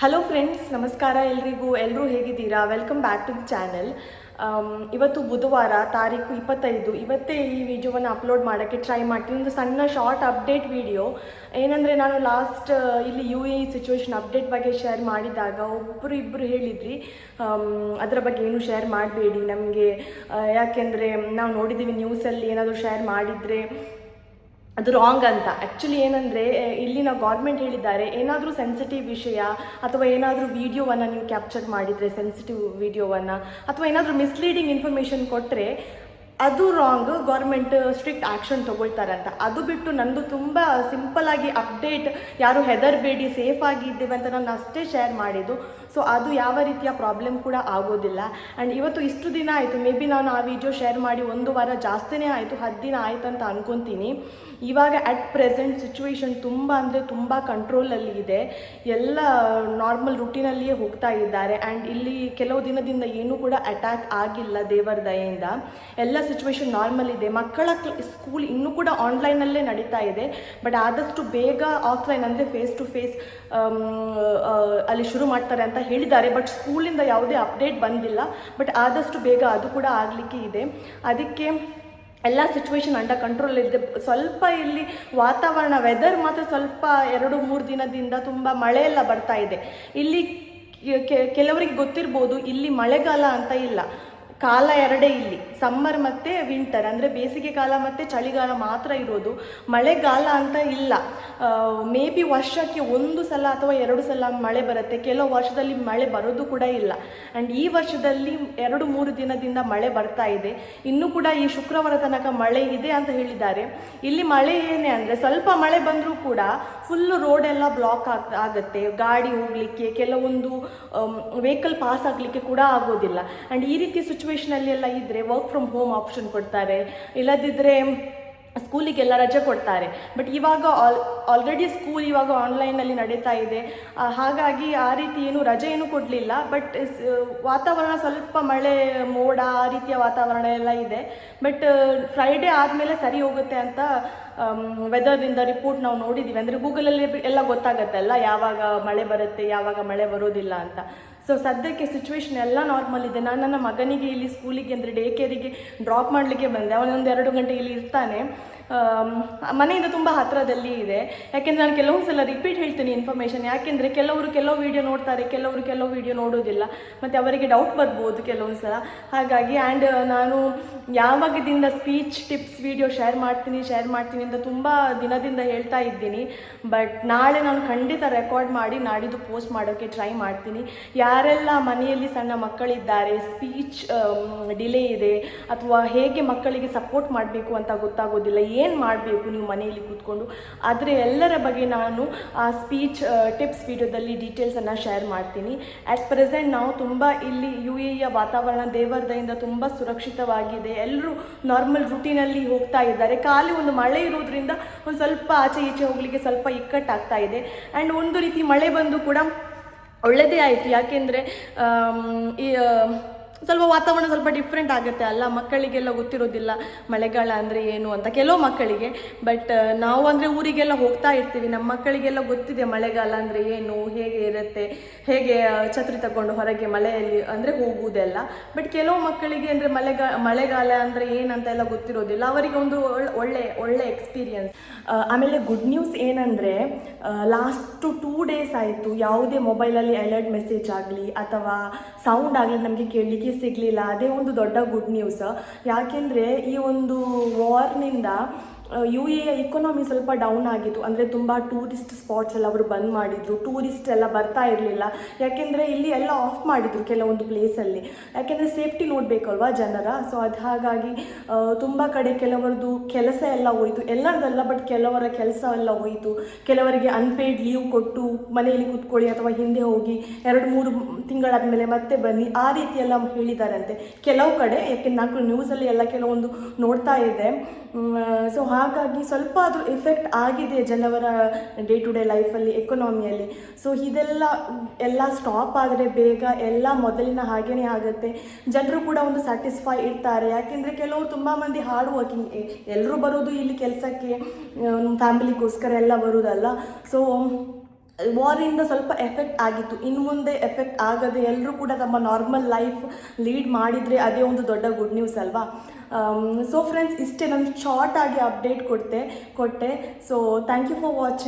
Hello friends, ನಮಸ್ಕಾರ ಎಲ್ರಿಗೂ. ಎಲ್ಲರೂ ಹೇಗಿದ್ದೀರಾ? Welcome back to the channel. ಇವತ್ತು ಬುಧವಾರ ತಾರೀಕು 25. ಇವತ್ತೇ ಈ ವಿಡಿಯೋವನ್ನು ಅಪ್ಲೋಡ್ ಮಾಡೋಕ್ಕೆ ಟ್ರೈ ಮಾಡ್ತೀನಿ. ಒಂದು ಸಣ್ಣ ಶಾರ್ಟ್ ಅಪ್ಡೇಟ್ ವಿಡಿಯೋ. ಏನಂದರೆ, ನಾನು ಲಾಸ್ಟ್ ಇಲ್ಲಿ UAE ಸಿಚುವೇಶನ್ ಅಪ್ಡೇಟ್ ಬಗ್ಗೆ ಶೇರ್ ಮಾಡಿದಾಗ ಇಬ್ಬರು ಹೇಳಿದ್ರಿ ಅದರ ಬಗ್ಗೆ ಏನು ಶೇರ್ ಮಾಡಬೇಡಿ ನಮಗೆ, ಯಾಕೆಂದರೆ ನಾವು ನೋಡಿದ್ದೀವಿ ನ್ಯೂಸಲ್ಲಿ ಏನಾದರೂ ಶೇರ್ ಮಾಡಿದರೆ ಅದು ರಾಂಗ್ ಅಂತ. ಆ್ಯಕ್ಚುಲಿ ಏನಂದರೆ, ಇಲ್ಲಿ ನಾವು ಗೌರ್ಮೆಂಟ್ ಹೇಳಿದ್ದಾರೆ, ಏನಾದರೂ ಸೆನ್ಸಿಟಿವ್ ವಿಷಯ ಅಥವಾ ಏನಾದರೂ ವೀಡಿಯೋವನ್ನು ನೀವು ಕ್ಯಾಪ್ಚರ್ ಮಾಡಿದರೆ, ಸೆನ್ಸಿಟಿವ್ ವೀಡಿಯೋವನ್ನು ಅಥವಾ ಏನಾದರೂ ಮಿಸ್ಲೀಡಿಂಗ್ ಇನ್ಫಾರ್ಮೇಷನ್ ಕೊಟ್ಟರೆ ಅದು ರಾಂಗ್, ಗೌರ್ಮೆಂಟ್ ಸ್ಟ್ರಿಕ್ಟ್ ಆ್ಯಕ್ಷನ್ ತೊಗೊಳ್ತಾರಂತ. ಅದು ಬಿಟ್ಟು ನಂದು ತುಂಬ ಸಿಂಪಲ್ಲಾಗಿ ಅಪ್ಡೇಟ್, ಯಾರು ಹೆದರಬೇಡಿ, ಸೇಫಾಗಿ ಇದ್ದೇವೆ ಅಂತ ನಾನು ಅಷ್ಟೇ ಶೇರ್ ಮಾಡಿದ್ದು. ಸೊ ಅದು ಯಾವ ರೀತಿಯ ಪ್ರಾಬ್ಲಮ್ ಕೂಡ ಆಗೋದಿಲ್ಲ. ಆ್ಯಂಡ್ ಇವತ್ತು ಇಷ್ಟು ದಿನ ಆಯಿತು, ಮೇ ಬಿ ನಾನು ಆ ವಿಡಿಯೋ ಶೇರ್ ಮಾಡಿ 1 ವಾರ ಜಾಸ್ತಿನೇ ಆಯಿತು, 10 ದಿನ ಆಯಿತು ಅಂತ ಅಂದ್ಕೊತೀನಿ. ಇವಾಗ ಅಟ್ ಪ್ರೆಸೆಂಟ್ ಸಿಚುವೇಶನ್ ತುಂಬ ಅಂದರೆ ತುಂಬ ಕಂಟ್ರೋಲಲ್ಲಿ ಇದೆ. ಎಲ್ಲ ನಾರ್ಮಲ್ ರುಟೀನಲ್ಲಿಯೇ ಹೋಗ್ತಾ ಇದ್ದಾರೆ. ಆ್ಯಂಡ್ ಇಲ್ಲಿ ಕೆಲವು ದಿನದಿಂದ ಏನೂ ಕೂಡ ಅಟ್ಯಾಕ್ ಆಗಿಲ್ಲ, ದೇವರ ದಯೆಯಿಂದ. ಎಲ್ಲ ಸಿಚುವೇಶನ್ ನಾರ್ಮಲ್ ಇದೆ. ಮಕ್ಕಳ ಸ್ಕೂಲ್ ಇನ್ನೂ ಕೂಡ ಆನ್ಲೈನಲ್ಲೇ ನಡೀತಾ ಇದೆ. ಬಟ್ ಆದಷ್ಟು ಬೇಗ ಆಫ್ಲೈನ್ ಅಂದರೆ ಫೇಸ್ ಟು ಫೇಸ್ ಅಲ್ಲಿ ಶುರು ಮಾಡ್ತಾರೆ ಅಂತ ಹೇಳಿದ್ದಾರೆ. ಬಟ್ ಸ್ಕೂಲಿಂದ ಯಾವುದೇ ಅಪ್ಡೇಟ್ ಬಂದಿಲ್ಲ. ಬಟ್ ಆದಷ್ಟು ಬೇಗ ಅದು ಕೂಡ ಆಗಲಿಕ್ಕೆ ಇದೆ. ಅದಕ್ಕೆ ಎಲ್ಲ ಸಿಚುವೇಶನ್ ಅಂಡರ್ ಕಂಟ್ರೋಲ್ ಇದೆ. ಸ್ವಲ್ಪ ಇಲ್ಲಿ ವಾತಾವರಣ, ವೆದರ್ ಮಾತ್ರ ಸ್ವಲ್ಪ 2-3 ದಿನದಿಂದ ತುಂಬ ಮಳೆ ಎಲ್ಲ ಬರ್ತಾ ಇದೆ. ಇಲ್ಲಿ ಕೆಲವರಿಗೆ ಗೊತ್ತಿರ್ಬೋದು, ಇಲ್ಲಿ ಮಳೆಗಾಲ ಅಂತ ಇಲ್ಲ, ಕಾಲ ಎರಡೇ ಇಲ್ಲಿ, ಸಮ್ಮರ್ ಮತ್ತು ವಿಂಟರ್ ಅಂದರೆ ಬೇಸಿಗೆ ಕಾಲ ಮತ್ತು ಚಳಿಗಾಲ ಮಾತ್ರ ಇರೋದು. ಮಳೆಗಾಲ ಅಂತ ಇಲ್ಲ. ಮೇ ಬಿ ವರ್ಷಕ್ಕೆ 1 ಸಲ ಅಥವಾ 2 ಸಲ ಮಳೆ ಬರುತ್ತೆ. ಕೆಲವು ವರ್ಷದಲ್ಲಿ ಮಳೆ ಬರೋದು ಕೂಡ ಇಲ್ಲ. ಆ್ಯಂಡ್ ಈ ವರ್ಷದಲ್ಲಿ 2-3 ದಿನದಿಂದ ಮಳೆ ಬರ್ತಾ ಇದೆ. ಇನ್ನೂ ಕೂಡ ಈ ಶುಕ್ರವಾರ ತನಕ ಮಳೆ ಇದೆ ಅಂತ ಹೇಳಿದ್ದಾರೆ. ಇಲ್ಲಿ ಮಳೆ ಏನೇ ಅಂದರೆ, ಸ್ವಲ್ಪ ಮಳೆ ಬಂದರೂ ಕೂಡ ಫುಲ್ಲು ರೋಡೆಲ್ಲ ಬ್ಲಾಕ್ ಆಗುತ್ತೆ, ಗಾಡಿ ಹೋಗಲಿಕ್ಕೆ, ಕೆಲವೊಂದು ವೆಹಿಕಲ್ ಪಾಸ್ ಆಗಲಿಕ್ಕೆ ಕೂಡ ಆಗೋದಿಲ್ಲ. ಆ್ಯಂಡ್ ಈ ರೀತಿ ಸಿಚುವೇಶನಲ್ಲಿ ಎಲ್ಲ ಇದ್ದರೆ ವರ್ಕ್ ಫ್ರಮ್ ಹೋಮ್ ಆಪ್ಷನ್ ಕೊಡ್ತಾರೆ, ಇಲ್ಲದಿದ್ದರೆ ಸ್ಕೂಲಿಗೆಲ್ಲ ರಜೆ ಕೊಡ್ತಾರೆ. ಬಟ್ ಇವಾಗ ಆಲ್ರೆಡಿ ಸ್ಕೂಲ್ ಇವಾಗ ಆನ್ಲೈನಲ್ಲಿ ನಡೀತಾ ಇದೆ. ಹಾಗಾಗಿ ಆ ರೀತಿ ಏನು ರಜೆ ಏನೂ ಕೊಡಲಿಲ್ಲ. ಬಟ್ ವಾತಾವರಣ ಸ್ವಲ್ಪ ಮಳೆ, ಮೋಡ, ಆ ರೀತಿಯ ವಾತಾವರಣ ಎಲ್ಲ ಇದೆ. ಬಟ್ ಫ್ರೈಡೇ ಆದಮೇಲೆ ಸರಿ ಹೋಗುತ್ತೆ ಅಂತ ವೆದರ್ನಿಂದ ರಿಪೋರ್ಟ್ ನಾವು ನೋಡಿದ್ದೀವಿ. ಅಂದರೆ ಗೂಗಲಲ್ಲಿ ಎಲ್ಲ ಗೊತ್ತಾಗತ್ತಲ್ಲ, ಯಾವಾಗ ಮಳೆ ಬರುತ್ತೆ, ಯಾವಾಗ ಮಳೆ ಬರೋದಿಲ್ಲ ಅಂತ. ಸೊ ಸದ್ಯಕ್ಕೆ ಸಿಚುವೇಶನ್ ಎಲ್ಲ ನಾರ್ಮಲ್ ಇದೆ. ನಾನು ನನ್ನ ಮಗನಿಗೆ ಇಲ್ಲಿ ಸ್ಕೂಲಿಗೆ ಅಂದರೆ ಡೇ ಕೇರಿಗೆ ಡ್ರಾಪ್ ಮಾಡಲಿಕ್ಕೆ ಬಂದೆ. ಅವನೊಂದು 2 ಗಂಟೆ ಇಲ್ಲಿ ಇರ್ತಾನೆ. ಮನೆಯಿಂದ ತುಂಬ ಹತ್ತಿರದಲ್ಲಿ ಇದೆ. ಯಾಕೆಂದರೆ ನಾನು ಕೆಲವೊಂದು ಸಲ ರಿಪೀಟ್ ಹೇಳ್ತೀನಿ ಇನ್ಫಾರ್ಮೇಷನ್. ಯಾಕೆಂದರೆ ಕೆಲವು ವೀಡಿಯೋ ನೋಡ್ತಾರೆ, ಕೆಲವು ವೀಡಿಯೋ ನೋಡೋದಿಲ್ಲ, ಮತ್ತು ಅವರಿಗೆ ಡೌಟ್ ಬರ್ಬೋದು ಕೆಲವೊಂದು ಸಲ. ಹಾಗಾಗಿ ಆ್ಯಂಡ್ ನಾನು ಯಾವಾಗದಿಂದ ಸ್ಪೀಚ್ ಟಿಪ್ಸ್ ವೀಡಿಯೋ ಶೇರ್ ಮಾಡ್ತೀನಿ ಅಂತ ತುಂಬ ದಿನದಿಂದ ಹೇಳ್ತಾ ಇದ್ದೀನಿ. ಬಟ್ ನಾಳೆ ನಾನು ಖಂಡಿತ ರೆಕಾರ್ಡ್ ಮಾಡಿ ನಾಡಿದ್ದು ಪೋಸ್ಟ್ ಮಾಡೋಕ್ಕೆ ಟ್ರೈ ಮಾಡ್ತೀನಿ. ಯಾರೆಲ್ಲ ಮನೆಯಲ್ಲಿ ಸಣ್ಣ ಮಕ್ಕಳಿದ್ದಾರೆ, ಸ್ಪೀಚ್ ಡಿಲೇ ಇದೆ, ಅಥವಾ ಹೇಗೆ ಮಕ್ಕಳಿಗೆ ಸಪೋರ್ಟ್ ಮಾಡಬೇಕು ಅಂತ ಗೊತ್ತಾಗೋದಿಲ್ಲ, ಏನು ಮಾಡಬೇಕು ನೀವು ಮನೆಯಲ್ಲಿ ಕೂತ್ಕೊಂಡು, ಆದರೆ ಎಲ್ಲರ ಬಗ್ಗೆ ನಾನು ಆ ಸ್ಪೀಚ್ ಟಿಪ್ಸ್ ವಿಡಿಯೋದಲ್ಲಿ ಡೀಟೇಲ್ಸನ್ನು ಶೇರ್ ಮಾಡ್ತೀನಿ. ಆ್ಯಟ್ ಪ್ರೆಸೆಂಟ್ ನಾವು ತುಂಬ ಇಲ್ಲಿ UAEಯ ವಾತಾವರಣ ದೇವರದಿಂದ ತುಂಬ ಸುರಕ್ಷಿತವಾಗಿದೆ. ಎಲ್ಲರೂ ನಾರ್ಮಲ್ ರುಟೀನಲ್ಲಿ ಹೋಗ್ತಾ ಇದ್ದಾರೆ. ಖಾಲಿ ಒಂದು ಮಳೆ ಇರೋದ್ರಿಂದ ಒಂದು ಸ್ವಲ್ಪ ಆಚೆ ಈಚೆ ಹೋಗಲಿಕ್ಕೆ ಸ್ವಲ್ಪ ಇಕ್ಕಟ್ಟಾಗ್ತಾ ಇದೆ. ಆ್ಯಂಡ್ ಒಂದು ರೀತಿ ಮಳೆ ಬಂದು ಕೂಡ ಒಳ್ಳೆಯದೇ ಆಯಿತು. ಯಾಕೆಂದರೆ ಈ ಸ್ವಲ್ಪ ವಾತಾವರಣ ಸ್ವಲ್ಪ ಡಿಫ್ರೆಂಟ್ ಆಗುತ್ತೆ ಅಲ್ಲ, ಮಕ್ಕಳಿಗೆಲ್ಲ ಗೊತ್ತಿರೋದಿಲ್ಲ ಮಳೆಗಾಲ ಅಂದರೆ ಏನು ಅಂತ, ಕೆಲವು ಮಕ್ಕಳಿಗೆ. ಬಟ್ ನಾವು ಅಂದರೆ ಊರಿಗೆಲ್ಲ ಹೋಗ್ತಾ ಇರ್ತೀವಿ, ನಮ್ಮ ಮಕ್ಕಳಿಗೆಲ್ಲ ಗೊತ್ತಿದೆ ಮಳೆಗಾಲ ಅಂದರೆ ಏನು, ಹೇಗೆ ಇರುತ್ತೆ, ಹೇಗೆ ಛತ್ರಿ ತಗೊಂಡು ಹೊರಗೆ ಮಳೆಯಲ್ಲಿ ಅಂದರೆ ಹೋಗುವುದೆಲ್ಲ. ಬಟ್ ಕೆಲವು ಮಕ್ಕಳಿಗೆ ಅಂದರೆ ಮಳೆಗಾಲ ಅಂದರೆ ಏನಂತ ಎಲ್ಲ ಗೊತ್ತಿರೋದಿಲ್ಲ, ಅವರಿಗೆ ಒಂದು ಒಳ್ಳೆ ಎಕ್ಸ್ಪೀರಿಯನ್ಸ್. ಆಮೇಲೆ ಗುಡ್ ನ್ಯೂಸ್ ಏನಂದರೆ, ಲಾಸ್ಟು 2 ಡೇಸ್ ಆಯಿತು ಯಾವುದೇ ಮೊಬೈಲಲ್ಲಿ ಅಲರ್ಟ್ ಮೆಸೇಜ್ ಆಗಲಿ ಅಥವಾ ಸೌಂಡ್ ಆಗಲಿ ನಮಗೆ ಕೇಳಲಿಕ್ಕೆ ಸಿಗಲಿಲ್ಲ. ಅದೇ ಒಂದು ದೊಡ್ಡ ಗುಡ್ ನ್ಯೂಸ್. ಯಾಕೆಂದರೆ ಈ ಒಂದು ವಾರ್ನಿಂದ UAE ಇಕೊನಾಮಿ ಸ್ವಲ್ಪ ಡೌನ್ ಆಗಿತ್ತು. ಅಂದರೆ ತುಂಬ ಟೂರಿಸ್ಟ್ ಸ್ಪಾಟ್ಸ್ ಎಲ್ಲ ಅವರು ಬಂದ್ ಮಾಡಿದರು, ಟೂರಿಸ್ಟ್ ಎಲ್ಲ ಬರ್ತಾ ಇರಲಿಲ್ಲ. ಯಾಕೆಂದರೆ ಇಲ್ಲಿ ಎಲ್ಲ ಆಫ್ ಮಾಡಿದರು ಕೆಲವೊಂದು ಪ್ಲೇಸಲ್ಲಿ, ಯಾಕೆಂದರೆ ಸೇಫ್ಟಿ ನೋಡಬೇಕಲ್ವಾ ಜನರ. ಸೊ ಅದು ಹಾಗಾಗಿ ತುಂಬ ಕಡೆ ಕೆಲವರದ್ದು ಕೆಲಸ ಎಲ್ಲ ಹೋಯಿತು, ಎಲ್ಲರದಲ್ಲ ಬಟ್ ಕೆಲವರ ಕೆಲಸ ಎಲ್ಲ ಹೋಯಿತು. ಕೆಲವರಿಗೆ ಅನ್ಪೇಯ್ಡ್ ಲೀವ್ ಕೊಟ್ಟು ಮನೆಯಲ್ಲಿ ಕೂತ್ಕೊಳ್ಳಿ ಅಥವಾ ಹಿಂದೆ ಹೋಗಿ 2-3 ತಿಂಗಳಾದಮೇಲೆ ಮತ್ತೆ ಬನ್ನಿ, ಆ ರೀತಿ ಎಲ್ಲ ಹೇಳಿದಾರಂತೆ ಕೆಲವು ಕಡೆ. ಯಾಕೆಂದ್ರೆ ನಾನು ನ್ಯೂಸಲ್ಲಿ ಎಲ್ಲ ಕೆಲವೊಂದು ನೋಡ್ತಾ ಇದೆ. ಸೊ ಹಾಗಾಗಿ ಸ್ವಲ್ಪ ಅದು ಎಫೆಕ್ಟ್ ಆಗಿದೆ ಜನವರ ಡೇ ಟು ಡೇ ಲೈಫಲ್ಲಿ, ಎಕೊನಾಮಿಯಲ್ಲಿ. ಸೊ ಇದೆಲ್ಲ ಸ್ಟಾಪ್ ಆದರೆ ಬೇಗ ಎಲ್ಲ ಮೊದಲಿನ ಹಾಗೇ ಆಗುತ್ತೆ. ಜನರು ಕೂಡ ಒಂದು ಸ್ಯಾಟಿಸ್ಫೈ ಇರ್ತಾರೆ. ಯಾಕೆಂದರೆ ಕೆಲವರು ತುಂಬ ಮಂದಿ ಹಾರ್ಡ್ ವರ್ಕಿಂಗ್, ಎಲ್ಲರೂ ಬರೋದು ಇಲ್ಲಿ ಕೆಲಸಕ್ಕೆ, ಫ್ಯಾಮಿಲಿಗೋಸ್ಕರ ಎಲ್ಲ ಬರೋದಲ್ಲ. ಸೊ ವಾರಿಂದ ಸ್ವಲ್ಪ ಎಫೆಕ್ಟ್ ಆಗಿತ್ತು. ಇನ್ನು ಮುಂದೆ ಎಫೆಕ್ಟ್ ಆಗದೆ ಎಲ್ಲರೂ ಕೂಡ ತಮ್ಮ ನಾರ್ಮಲ್ ಲೈಫ್ ಲೀಡ್ ಮಾಡಿದರೆ ಅದೇ ಒಂದು ದೊಡ್ಡ ಗುಡ್ ನ್ಯೂಸ್ ಅಲ್ವಾ. ಸೊ ಫ್ರೆಂಡ್ಸ್, ಇಷ್ಟೇ ನಾನು ಶಾರ್ಟ್ ಆಗಿ ಅಪ್ಡೇಟ್ ಕೊಟ್ಟೆ. So thank you for watching.